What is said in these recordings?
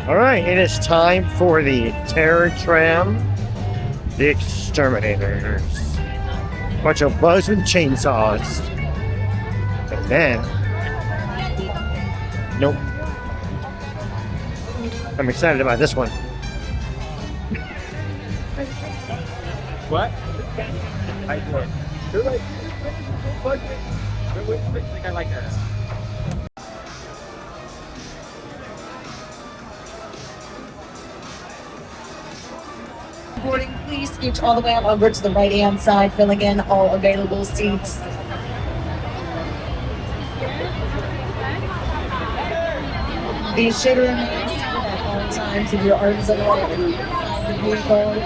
Alright, it is time for the Tram, the Exterminatorz. Bunch of buzz with chainsaws. And then... Nope. I'm excited about this one. What? I think I like that. Boarding, please scooch all the way on over to the right-hand side, filling in all available seats. Be sure to remain seated at all times if your arms are lowered inside the vehicle.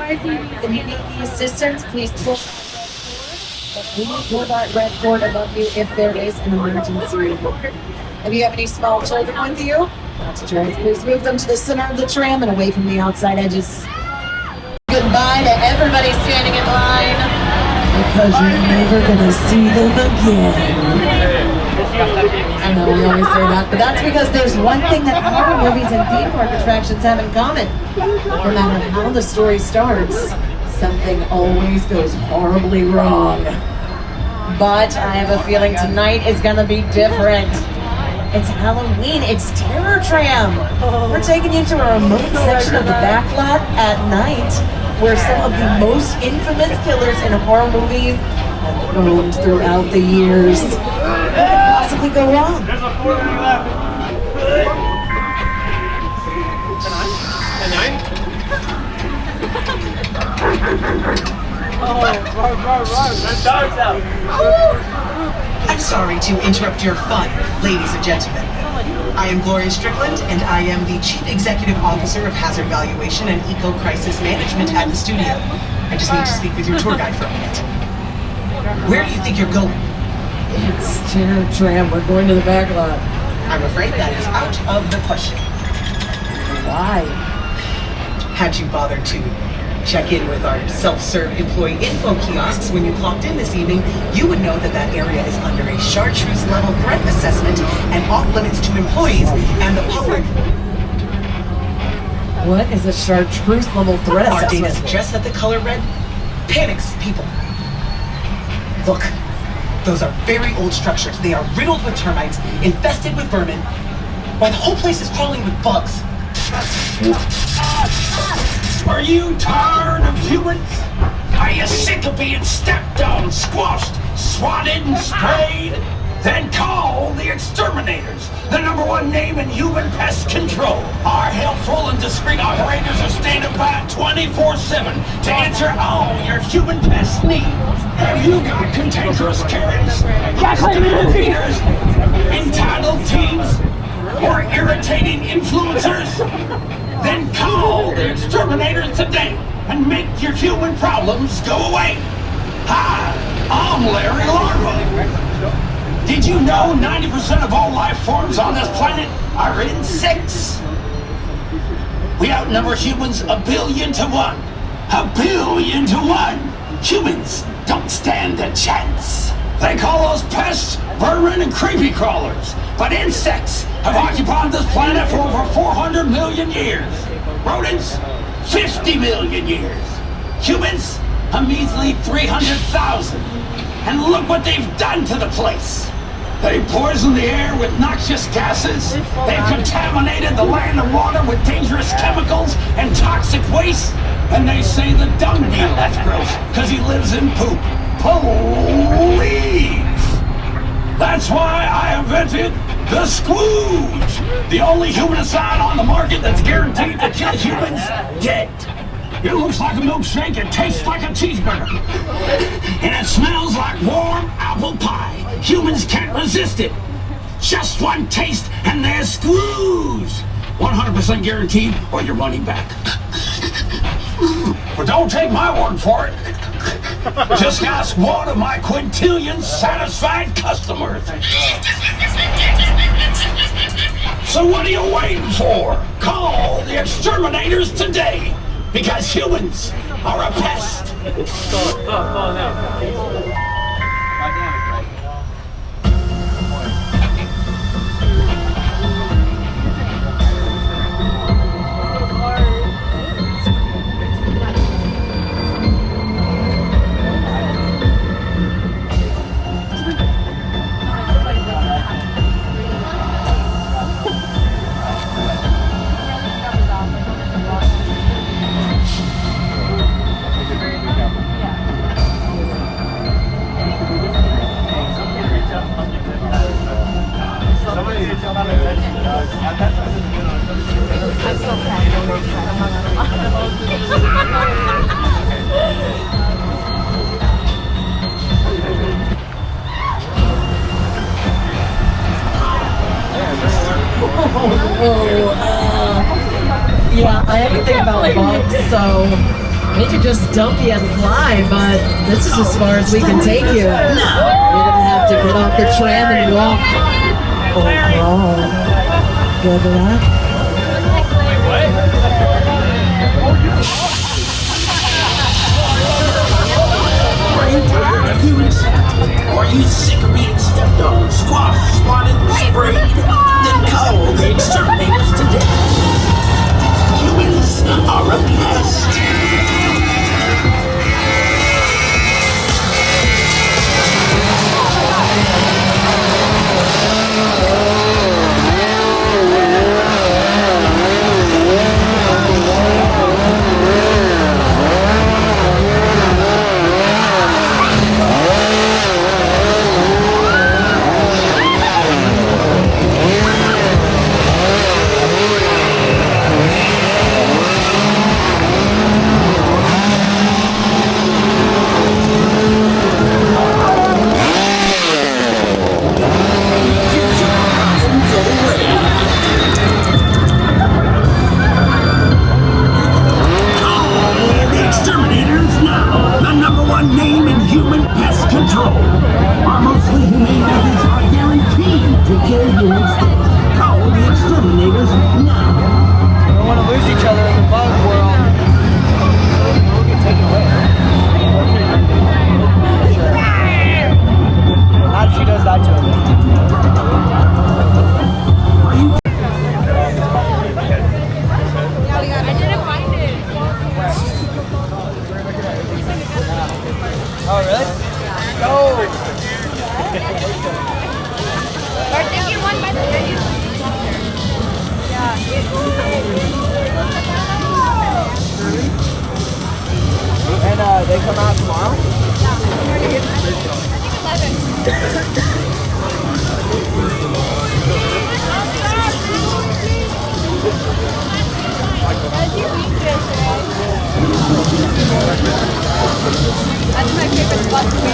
If you need the assistance, please pull that red cord above you if there is an emergency. If you have any small children with you, please move them to the center of the tram and away from the outside edges. Goodbye to everybody standing in line, because you're never gonna see them again. I know we always say that, but that's because there's one thing that horror movies and theme park attractions have in common. No matter how the story starts, something always goes horribly wrong. But I have a feeling tonight is gonna be different. It's Halloween, it's Terror Tram. We're taking you to a remote section of the Backlot at night, where some of the most infamous killers in horror movies have roamed throughout the years. What could possibly go wrong? There's a 4 left. Run. That dog's out. I'm sorry to interrupt your fun, ladies and gentlemen. I am Gloria Strickland, and I am the Chief Executive Officer of Hazard Valuation and Eco-Crisis Management at the studio. I just need to speak with your tour guide for a minute. Where do you think you're going? It's Terror Tram, we're going to the Backlot. I'm afraid that is out of the question. Why? Had you bothered to check in with our self-serve employee info kiosks when you clocked in this evening, you would know that that area is under a chartreuse level threat assessment and off limits to employees and the public. What is a chartreuse level threat Our assessment? data suggests that the color red panics people. Look, those are very old structures. They are riddled with termites, infested with vermin. Why, the whole place is crawling with bugs. Are you tired of humans? Are you sick of being stepped on, squashed, swatted, and sprayed? Then call the Exterminatorz, the #1 name in human pest control. Our helpful and discreet operators are standing by 24/7 to answer all your human pest needs. Have you got cantankerous Karens, hostile repeaters, entitled teens, or irritating influencers? Then call the Exterminatorz today and make your human problems go away. Hi, I'm Larry Larva. Did you know 90% of all life forms on this planet are insects? We outnumber humans 1 billion to 1. 1 billion to 1. Humans don't stand a chance. They call us pests, vermin, and creepy crawlers. But insects have occupied this planet for over 400 million years. Rodents, 50 million years. Humans, a measly 300,000. And look what they've done to the place. They poisoned the air with noxious gases. They've contaminated the land and water with dangerous chemicals and toxic waste. And they say the dung beetle is gross because he lives in poop. Please! That's why I invented the Squooge, the only humanicide on the market that's guaranteed to kill humans dead. It looks like a milkshake, it tastes like a cheeseburger, and it smells like warm apple pie. Humans can't resist it. Just one taste and they're Squooge. 100% guaranteed or your money back. But don't take my word for it. Just ask one of my quintillion satisfied customers. So what are you waiting for? Call the Exterminatorz today, because humans are a pest. so hate to just dump you and fly, but this is as far as we can take you. You're gonna have to get off the tram and walk. Oh, God. Good luck. Are you tired of humans? Are you sick of being stepped on, squashed, swatted, sprayed? Then call the exterminators to death. Humans are a pest. They come out tomorrow? That's my favorite spot to be.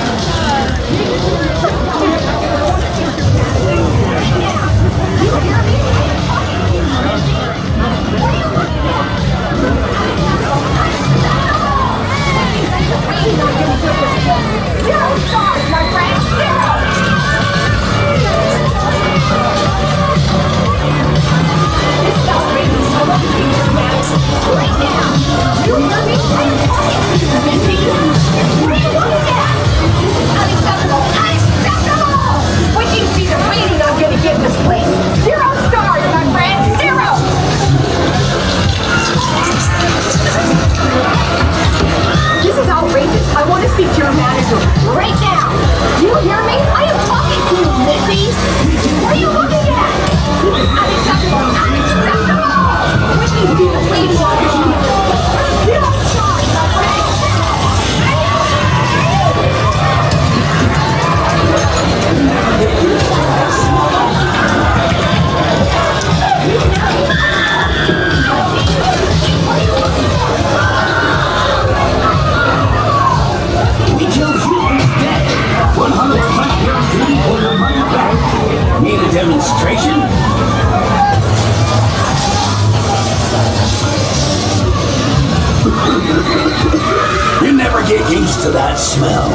get used to that smell.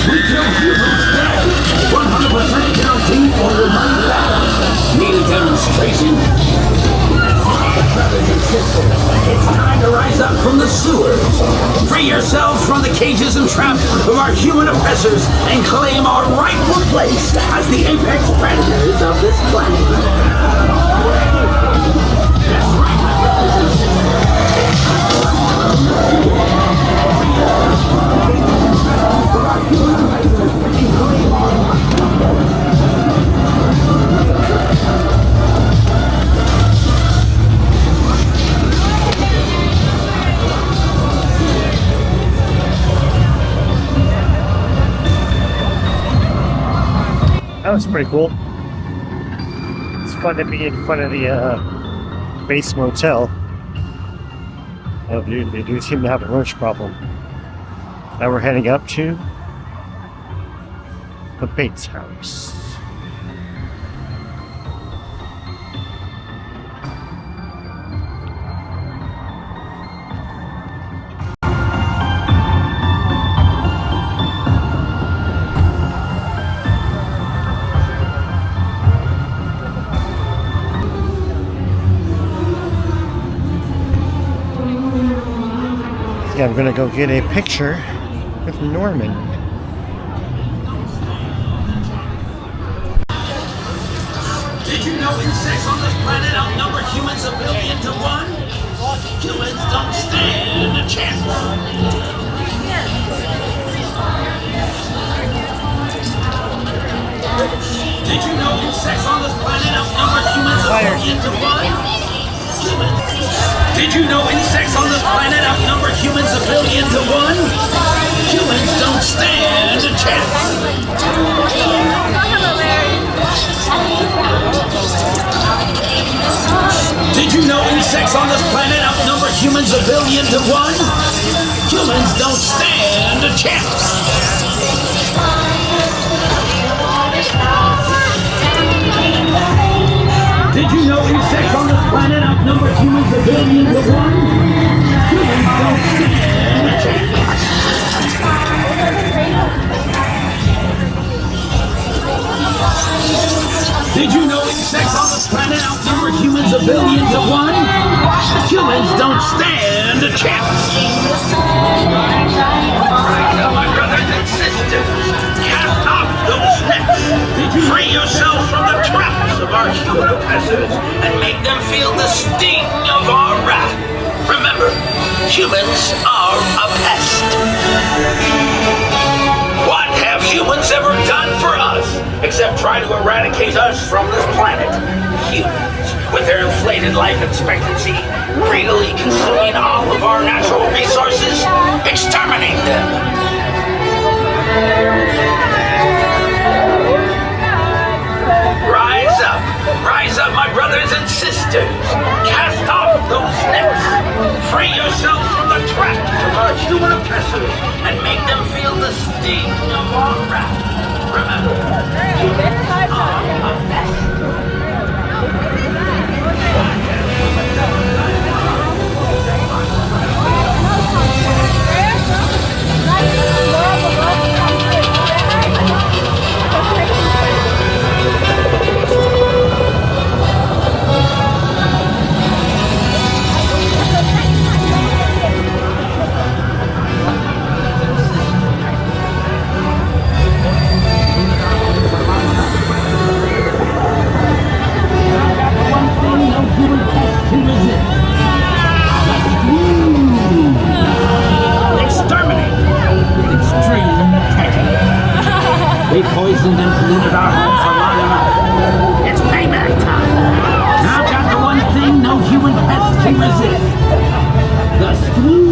We kill humans dead. 100% guaranteed for your money back. Need a demonstration? It's time to rise up from the sewers. Free yourselves from the cages and traps of our human oppressors and claim our rightful place as the apex predators of this planet. That's right. That was pretty cool. It's fun to be in front of the base motel. Oh, dude, they do seem to have a roach problem. Now we're heading up to the Bates house. Yeah, I'm gonna go get a picture with Norman. Did you know insects on this planet outnumber humans 1,000,000,000 to 1? Humans don't stand a chance. Did you know insects on this planet outnumber humans 1,000,000,000 to 1? Did you know insects on this planet outnumber humans 1,000,000,000 to 1? Humans don't stand a chance. Did you know insects on this planet outnumber humans 1,000,000,000 to 1? Humans don't stand a chance. Did you know insects on this planet outnumber humans 1,000,000,000 to 1? Humans don't stand a chance. Did you know insects on this planet outnumber humans 1,000,000,000 to 1? Humans don't stand a chance. Now, my brothers and sisters, cast off those nets. Free yourselves from the traps of our human oppressors and make them feel the sting of our wrath. Remember, humans are a pest. What have humans ever done for us except try to eradicate us from this planet? Humans, with their inflated life expectancy, greedily consuming all of our natural resources, exterminate them. Rise up, my brothers and sisters. Cast off those nets. Free yourselves from the traps of our human oppressors and make them feel the sting of our wrath. Remember, humans are a pest. They poisoned and polluted our home for long enough. It's payback time. And I've got the one thing no human pest can resist. The screw.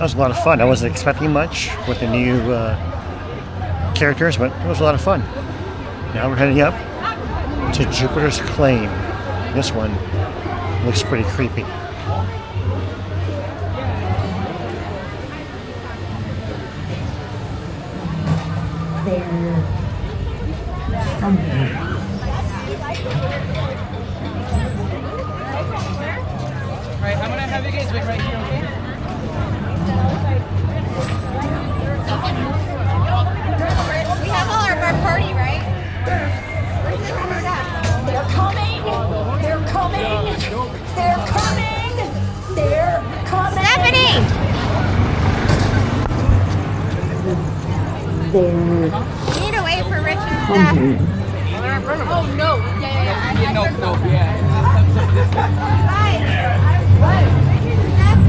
That was a lot of fun. I wasn't expecting much with the new characters, but it was a lot of fun. Now we're heading up to Jupiter's Claim. This one looks pretty creepy. Right, I'm gonna have you guys wait right here, okay? We have all our party, right? They're coming! They're coming! They're coming! They're coming! Stephanie! You need to wait for Rich and Steph. Oh no! Yeah. No, yeah. Guys, Rich and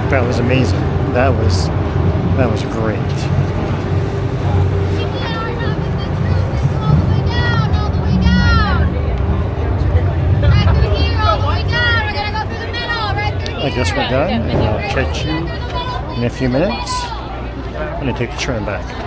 That was amazing. That was great. I guess we're done, and I'll catch you in a few minutes. I'm gonna take the tram back.